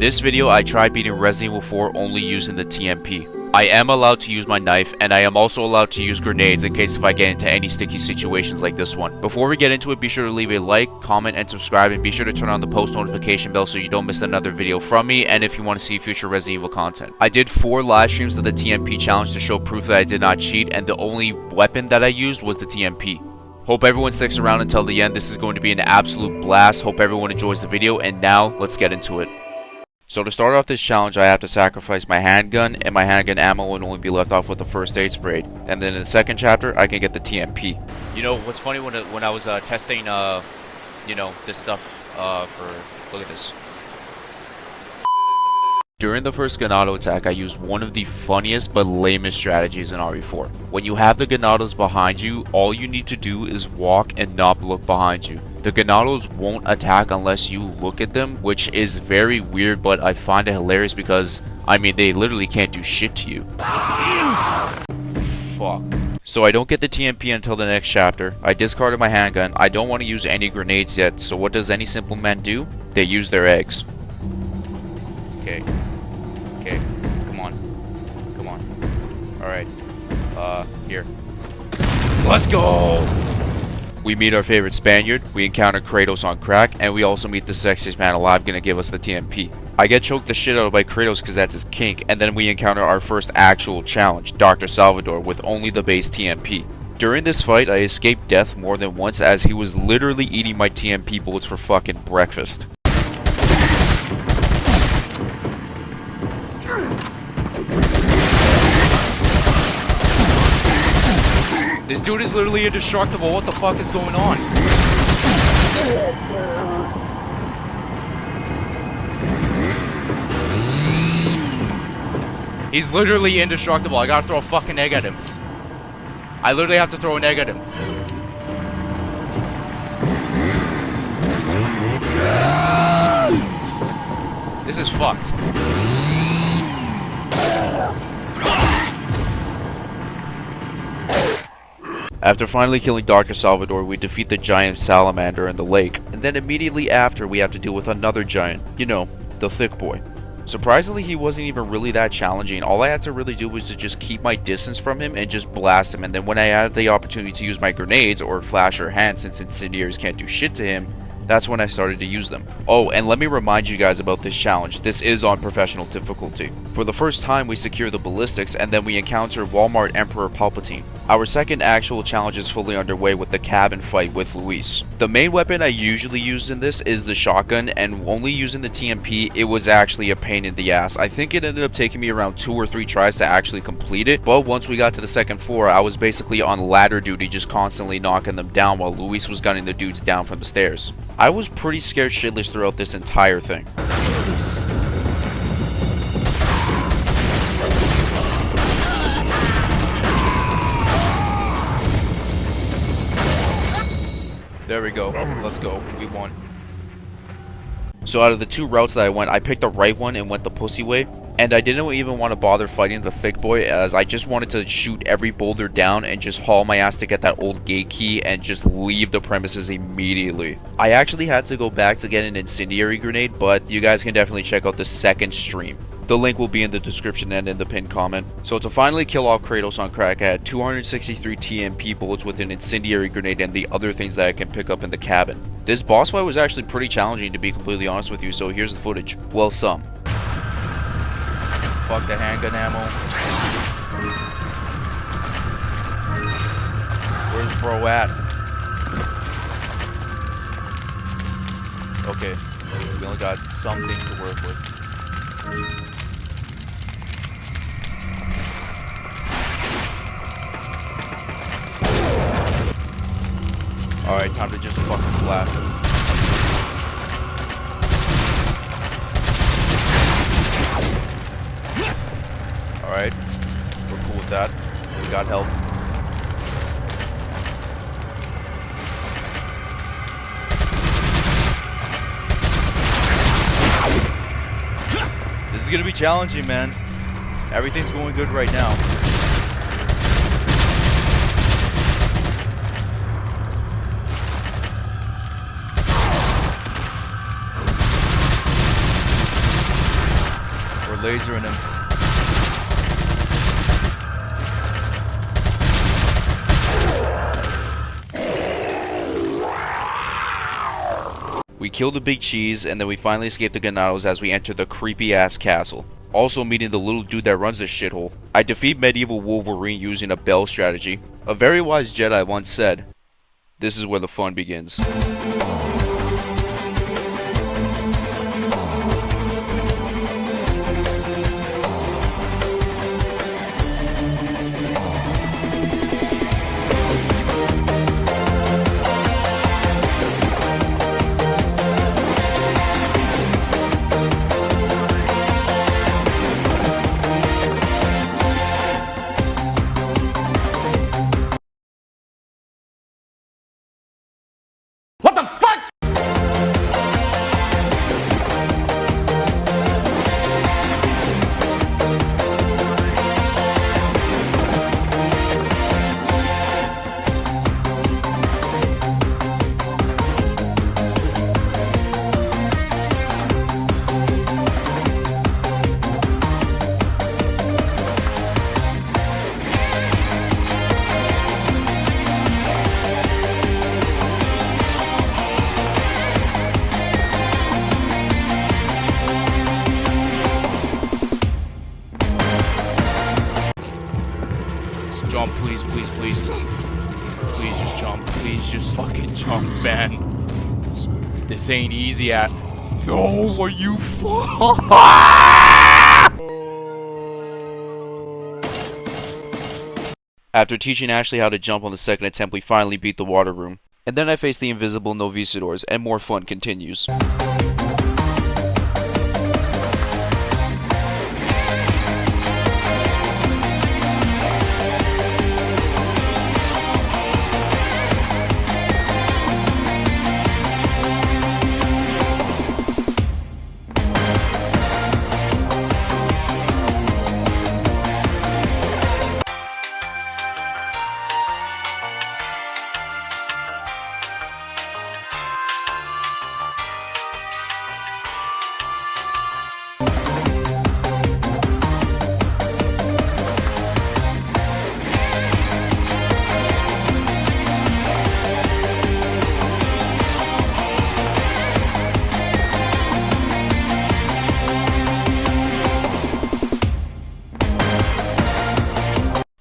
This video I tried beating Resident Evil 4 only using the TMP. I am allowed to use my knife, and I am also allowed to use grenades in case if I get into any sticky situations like this one. Before we get into it, be sure to leave a like, comment, and subscribe, and be sure to turn on the post notification bell so you don't miss another video from me, and if you want to see future Resident Evil content. I did 4 live streams of the TMP challenge to show proof that I did not cheat, and the only weapon that I used was the TMP. Hope everyone sticks around until the end. This is going to be an absolute blast. Hope everyone enjoys the video, and now let's get into it. So to start off this challenge, I have to sacrifice my handgun, and my handgun ammo will only be left off with the first aid spray. And then in the second chapter, I can get the TMP. You know, what's funny, when I was testing, this stuff, look at this. During the first Garrador attack, I used one of the funniest but lamest strategies in RE4. When you have the Garradors behind you, all you need to do is walk and not look behind you. The Garradors won't attack unless you look at them, which is very weird, but I find it hilarious because, I mean, they literally can't do shit to you. Fuck. So I don't get the TMP until the next chapter. I discarded my handgun. I don't want to use any grenades yet, so what does any simple man do? They use their eggs. Okay. Okay. Come on. Come on. Alright. Here. Let's go! We meet our favorite Spaniard, we encounter Kratos on crack, and we also meet the sexiest man alive gonna give us the TMP. I get choked the shit out of by Kratos because that's his kink, and then we encounter our first actual challenge, Dr. Salvador, with only the base TMP. During this fight, I escaped death more than once as he was literally eating my TMP bullets for fucking breakfast. This dude is literally indestructible. What the fuck is going on? He's literally indestructible. I gotta throw a fucking egg at him. I literally have to throw an egg at him. This is fucked. After finally killing Dr. Salvador, we defeat the giant salamander in the lake, and then immediately after we have to deal with another giant, you know, the thick boy. Surprisingly, he wasn't even really that challenging. All I had to really do was to just keep my distance from him and just blast him, and then when I had the opportunity to use my grenades or flash or hand, since incendiaries can't do shit to him, that's when I started to use them. Oh, and let me remind you guys about this challenge. This is on professional difficulty. For the first time, we secure the ballistics, and then we encounter Walmart Emperor Palpatine. Our second actual challenge is fully underway with the cabin fight with Luis. The main weapon I usually use in this is the shotgun, and only using the TMP, it was actually a pain in the ass. I think it ended up taking me around 2 or 3 tries to actually complete it, but once we got to the second floor, I was basically on ladder duty, just constantly knocking them down while Luis was gunning the dudes down from the stairs. I was pretty scared shitless throughout this entire thing. What is this? There we go. Let's go. We won. So out of the 2 routes that I went, I picked the right one and went the pussy way. And I didn't even want to bother fighting the thick boy, as I just wanted to shoot every boulder down and just haul my ass to get that old gate key and just leave the premises immediately. I actually had to go back to get an incendiary grenade, but you guys can definitely check out the second stream. The link will be in the description and in the pinned comment. So to finally kill off Kratos on crack, I had 263 TMP bullets with an incendiary grenade and the other things that I can pick up in the cabin. This boss fight was actually pretty challenging, to be completely honest with you, so here's the footage. Well, some. Fuck the handgun ammo. Where's bro at? Okay, we only got some things to work with. Alright, time to just fucking blast him. Alright, we're cool with that. We got help. This is gonna be challenging, man. Everything's going good right now. lasering him. We kill the big cheese, and then we finally escape the Ganados as we enter the creepy-ass castle. Also meeting the little dude that runs this shithole. I defeat medieval Wolverine using a bell strategy. A very wise Jedi once said, "This is where the fun begins." What the fuck? Jump, please, please, please. Please just jump. Please just fucking jump, man. This ain't easy at. No, are you After teaching Ashley how to jump on the second attempt, we finally beat the water room. And then I face the invisible Novicidors, and more fun continues.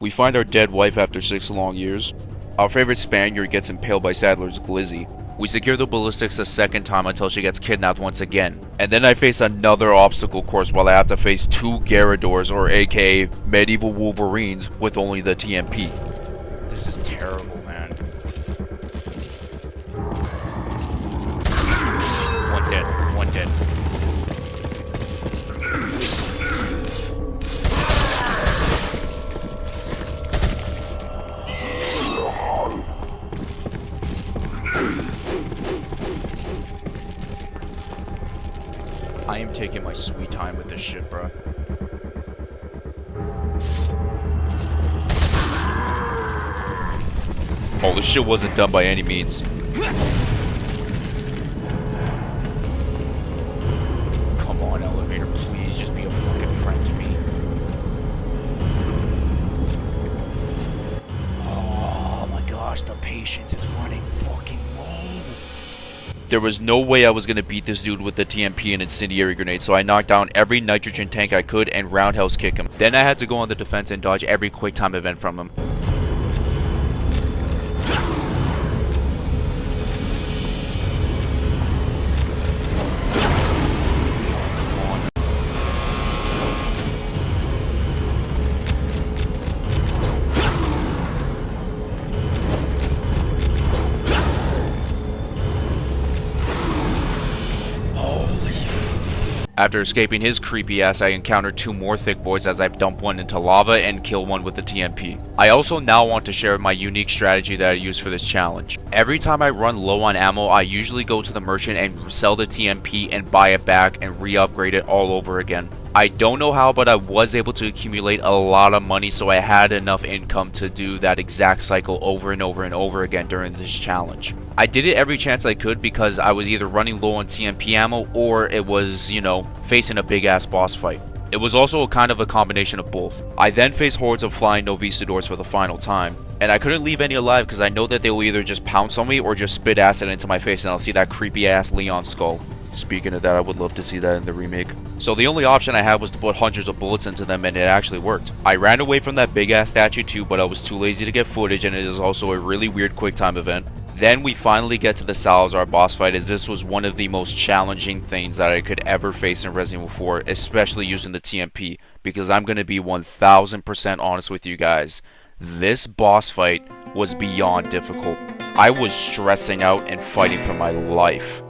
We find our dead wife after 6 long years. Our favorite Spaniard gets impaled by Sadler's glizzy. We secure the ballistics a second time until she gets kidnapped once again. And then I face another obstacle course while I have to face 2 Garradors, or aka medieval Wolverines, with only the TMP. This is terrible, man. One dead, one dead. I am taking my sweet time with this shit, bro. Oh, this shit wasn't done by any means. Come on, elevator, please just be a fucking friend to me. Oh my gosh, the patience is running fucking low. There was no way I was going to beat this dude with the TMP and incendiary grenade, so I knocked down every nitrogen tank I could and roundhouse kick him. Then I had to go on the defense and dodge every quick time event from him. After escaping his creepy ass, I encountered 2 more thick boys as I dump one into lava and kill one with the TMP. I also now want to share my unique strategy that I use for this challenge. Every time I run low on ammo, I usually go to the merchant and sell the TMP and buy it back and re-upgrade it all over again. I don't know how, but I was able to accumulate a lot of money, so I had enough income to do that exact cycle over and over and over again during this challenge. I did it every chance I could because I was either running low on TMP ammo or it was, you know, facing a big ass boss fight. It was also a kind of a combination of both. I then faced hordes of flying Novistadors for the final time, and I couldn't leave any alive because I know that they will either just pounce on me or just spit acid into my face and I'll see that creepy ass Leon skull. Speaking of that, I would love to see that in the remake. So the only option I had was to put hundreds of bullets into them, and it actually worked. I ran away from that big ass statue too, but I was too lazy to get footage, and it is also a really weird quick time event. Then we finally get to the Salazar boss fight, as this was one of the most challenging things that I could ever face in Resident Evil 4, especially using the TMP, because I'm going to be 1000% honest with you guys. This boss fight was beyond difficult. I was stressing out and fighting for my life.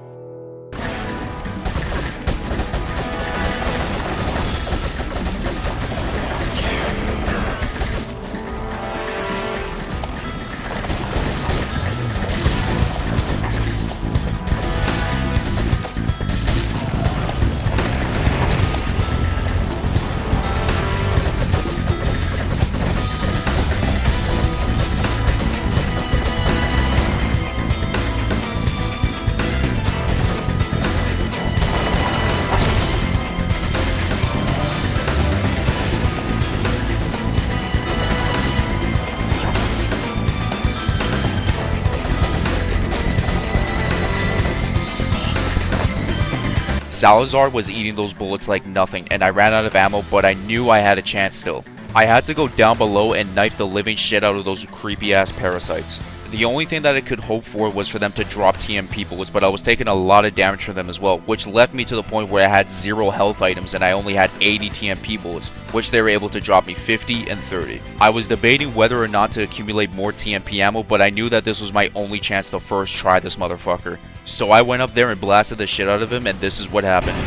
Salazar was eating those bullets like nothing, and I ran out of ammo, but I knew I had a chance still. I had to go down below and knife the living shit out of those creepy ass parasites. The only thing that I could hope for was for them to drop TMP bullets, but I was taking a lot of damage from them as well, which left me to the point where I had 0 health items and I only had 80 TMP bullets, which they were able to drop me 50 and 30. I was debating whether or not to accumulate more TMP ammo, but I knew that this was my only chance to first try this motherfucker. So I went up there and blasted the shit out of him, and this is what happened.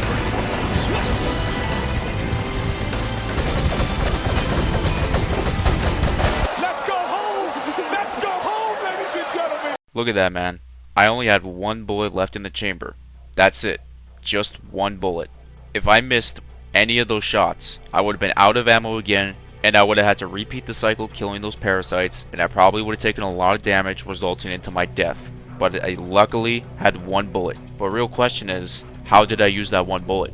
Let's go home! Let's go home, ladies and gentlemen! Look at that, man. I only had 1 bullet left in the chamber. That's it. Just 1 bullet. If I missed any of those shots, I would have been out of ammo again, and I would have had to repeat the cycle killing those parasites, and I probably would have taken a lot of damage, resulting into my death. But I luckily had 1 bullet. But real question is, how did I use that 1 bullet?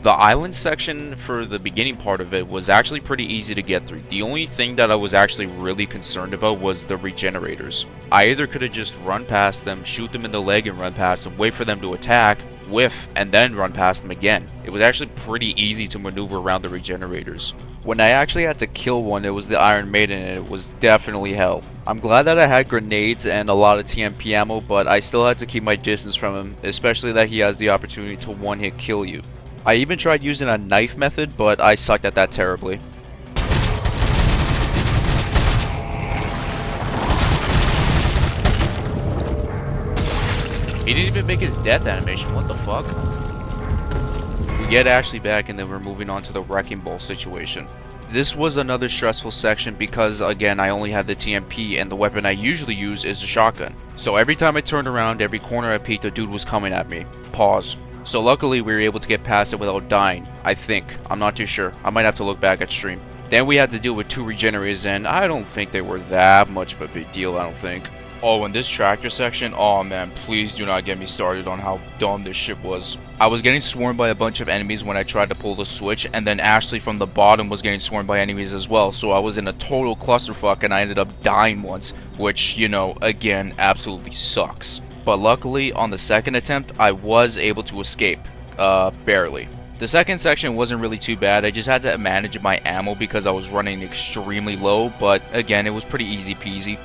The island section for the beginning part of it was actually pretty easy to get through. The only thing that I was actually really concerned about was the regenerators. I either could have just run past them, shoot them in the leg and run past them, wait for them to attack, whiff, and then run past them again. It was actually pretty easy to maneuver around the regenerators. When I actually had to kill one, it was the Iron Maiden, and it was definitely hell. I'm glad that I had grenades and a lot of TMP ammo, but I still had to keep my distance from him, especially that he has the opportunity to one-hit kill you. I even tried using a knife method, but I sucked at that terribly. He didn't even make his death animation, what the fuck? We get Ashley back, and then we're moving on to the Wrecking Ball situation. This was another stressful section because, again, I only had the TMP, and the weapon I usually use is the shotgun. So every time I turned around, every corner I peeked, a dude was coming at me. Pause. So luckily we were able to get past it without dying, I think. I'm not too sure. I might have to look back at stream. Then we had to deal with 2 regenerators, and I don't think they were that much of a big deal, I don't think. Oh, in this tractor section, oh man, please do not get me started on how dumb this shit was. I was getting swarmed by a bunch of enemies when I tried to pull the switch, and then Ashley from the bottom was getting swarmed by enemies as well, so I was in a total clusterfuck and I ended up dying once, which, you know, again, absolutely sucks. But luckily, on the second attempt, I was able to escape. Barely. The second section wasn't really too bad. I just had to manage my ammo because I was running extremely low, but again, it was pretty easy peasy.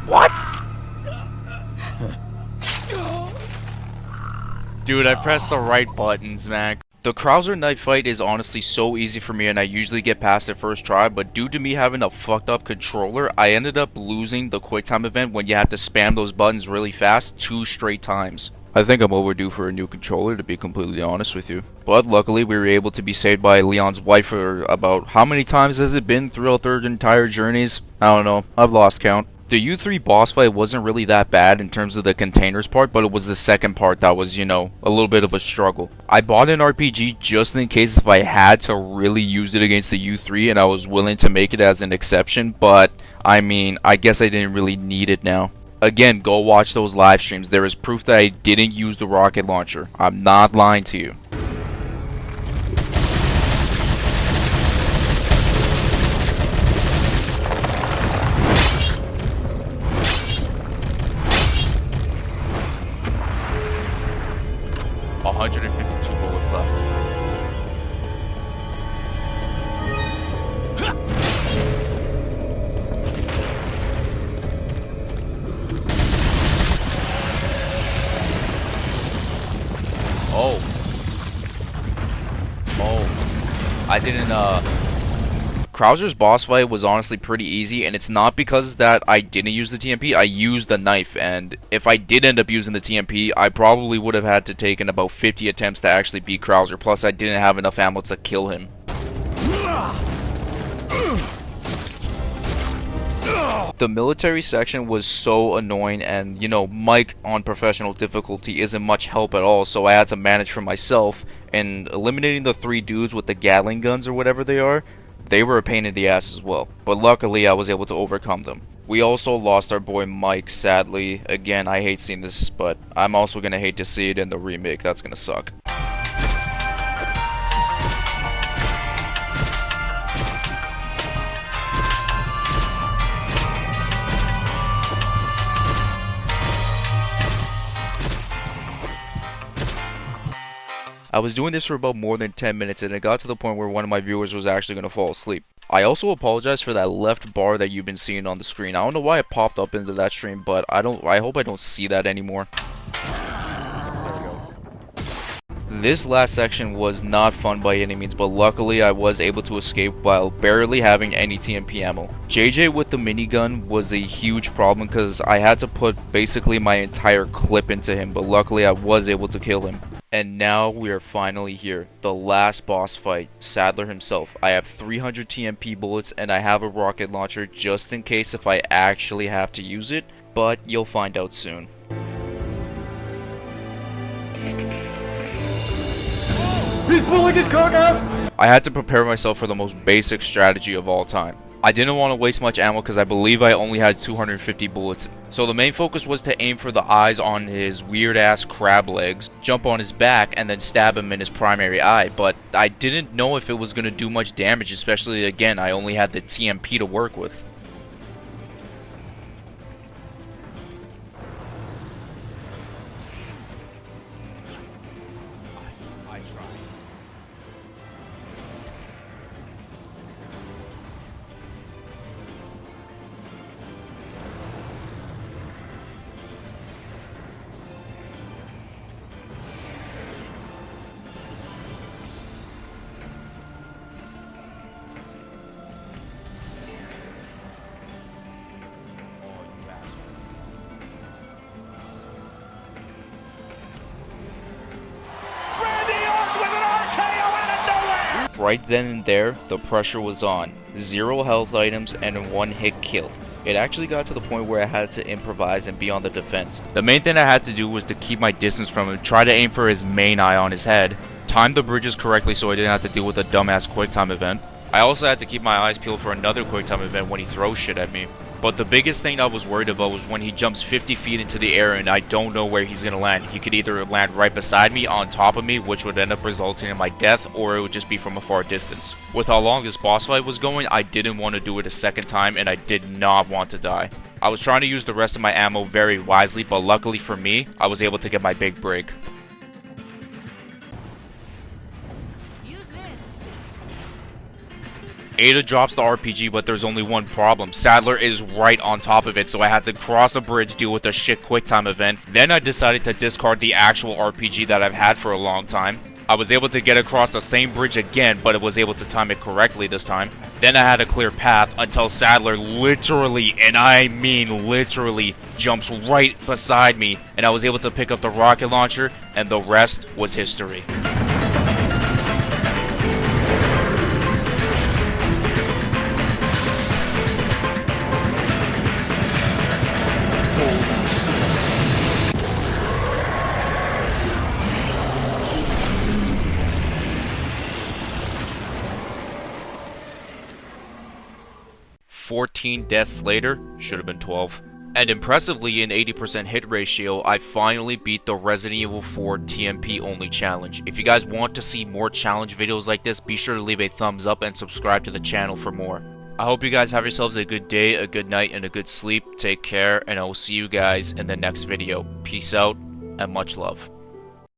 What? Dude, I pressed the right buttons, man. The Krauser knife fight is honestly so easy for me, and I usually get past it first try, but due to me having a fucked up controller, I ended up losing the quick time event when you have to spam those buttons really fast 2 straight times. I think I'm overdue for a new controller, to be completely honest with you. But luckily we were able to be saved by Leon's wife for about, how many times has it been throughout their entire journeys? I don't know, I've lost count. The U3 boss fight wasn't really that bad in terms of the containers part, but it was the second part that was, a little bit of a struggle. I bought an RPG just in case if I had to really use it against the U3 and I was willing to make it as an exception, but I mean, I guess I didn't really need it now. Again, go watch those live streams. There is proof that I didn't use the rocket launcher. I'm not lying to you. Bullets left. Oh. I didn't, Krauser's boss fight was honestly pretty easy, and it's not because that I didn't use the TMP. I used the knife, and if I did end up using the TMP, I probably would have had to taken about 50 attempts to actually beat Krauser, plus I didn't have enough ammo to kill him. The military section was so annoying, and Mike on professional difficulty isn't much help at all, so I had to manage for myself, and eliminating the 3 dudes with the Gatling guns or whatever they are, they were a pain in the ass as well, but luckily I was able to overcome them. We also lost our boy Mike, sadly. Again, I hate seeing this, but I'm also gonna hate to see it in the remake. That's gonna suck. I was doing this for about more than 10 minutes and it got to the point where one of my viewers was actually going to fall asleep. I also apologize for that left bar that you've been seeing on the screen. I don't know why it popped up into that stream, but I hope I don't see that anymore. This last section was not fun by any means, but luckily I was able to escape while barely having any TMP ammo. JJ with the minigun was a huge problem because I had to put basically my entire clip into him, but luckily I was able to kill him. And now we are finally here, the last boss fight, Sadler himself. I have 300 TMP bullets and I have a rocket launcher just in case if I actually have to use it, but you'll find out soon. He's pulling his cock out! I had to prepare myself for the most basic strategy of all time. I didn't want to waste much ammo because I believe I only had 250 bullets. So the main focus was to aim for the eyes on his weird ass crab legs, jump on his back, and then stab him in his primary eye. But I didn't know if it was going to do much damage, especially again, I only had the TMP to work with. Right then and there, the pressure was on. 0 health items and 1 hit kill. It actually got to the point where I had to improvise and be on the defense. The main thing I had to do was to keep my distance from him, try to aim for his main eye on his head, time the bridges correctly so I didn't have to deal with a dumbass quick time event. I also had to keep my eyes peeled for another quick time event when he throws shit at me. But the biggest thing I was worried about was when he jumps 50 feet into the air and I don't know where he's gonna land. He could either land right beside me, on top of me, which would end up resulting in my death, or it would just be from a far distance. With how long this boss fight was going, I didn't want to do it a second time and I did not want to die. I was trying to use the rest of my ammo very wisely, but luckily for me, I was able to get my big break. Ada drops the RPG, but there's only one problem. Sadler is right on top of it, so I had to cross a bridge, deal with a shit quick time event. Then I decided to discard the actual RPG that I've had for a long time. I was able to get across the same bridge again, but I was able to time it correctly this time. Then I had a clear path until Sadler literally, and I mean literally, jumps right beside me, and I was able to pick up the rocket launcher, and the rest was history. 13 deaths later, should have been 12. And impressively, in 80% hit ratio, I finally beat the Resident Evil 4 TMP only challenge. If you guys want to see more challenge videos like this, be sure to leave a thumbs up and subscribe to the channel for more. I hope you guys have yourselves a good day, a good night, and a good sleep. Take care, and I will see you guys in the next video. Peace out, and much love.